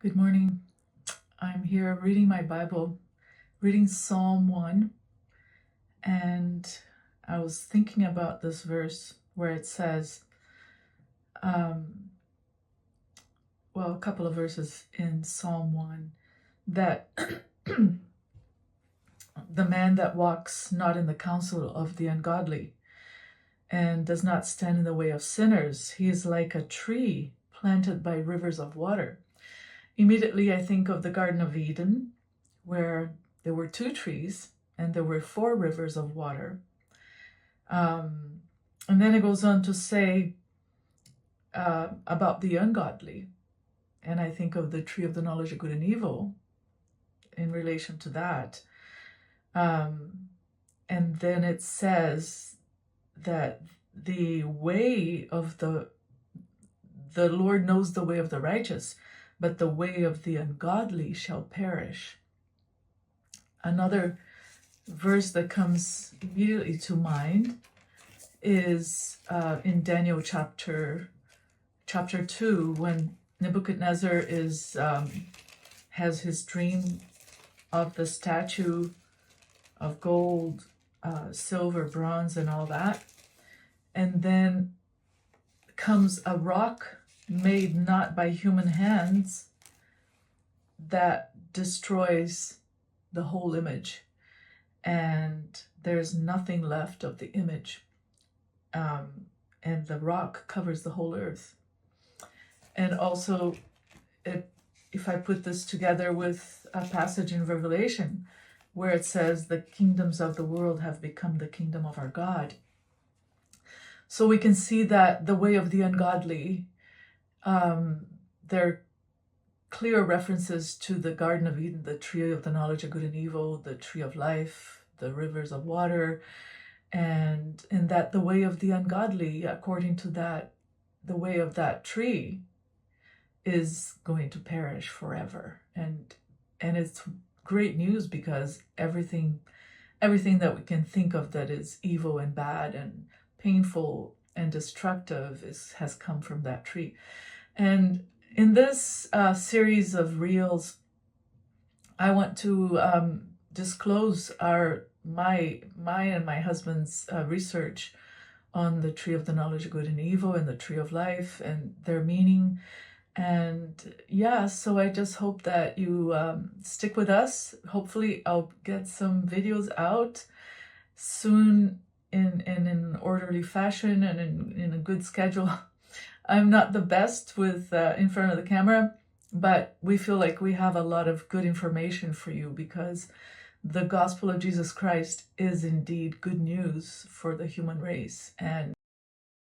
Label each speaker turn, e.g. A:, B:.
A: Good morning. I'm here reading my Bible, reading Psalm 1, and I was thinking about this verse where it says, a couple of verses in Psalm 1, that the man that walks not in the counsel of the ungodly and does not stand in the way of sinners, he is like a tree planted by rivers of water. Immediately I think of the Garden of Eden, where there were two trees and there were four rivers of water. And then it goes on to say about the ungodly. And I think of the tree of the knowledge of good and evil in relation to that. And then it says that the way of the Lord knows the way of the righteous, but the way of the ungodly shall perish. Another verse that comes immediately to mind is in Daniel chapter 2, when Nebuchadnezzar has his dream of the statue of gold, silver, bronze, and all that. And then comes a rock made not by human hands that destroys the whole image, and there's nothing left of the image, and the rock covers the whole earth. And also, if I put this together with a passage in Revelation where it says the kingdoms of the world have become the kingdom of our God, so we can see that the way of the ungodly, there clear references to the Garden of Eden, the tree of the knowledge of good and evil, the tree of life, the rivers of water, and that the way of the ungodly, according to that, the way of that tree is going to perish forever. And it's great news, because everything that we can think of that is evil and bad and painful and destructive has come from that tree. And in this series of reels, I want to disclose my and my husband's research on the tree of the knowledge of good and evil and the tree of life and their meaning. And so I just hope that you stick with us. Hopefully I'll get some videos out soon in an orderly fashion and in a good schedule. I'm not the best with in front of the camera, but we feel like we have a lot of good information for you, because the gospel of Jesus Christ is indeed good news for the human race. And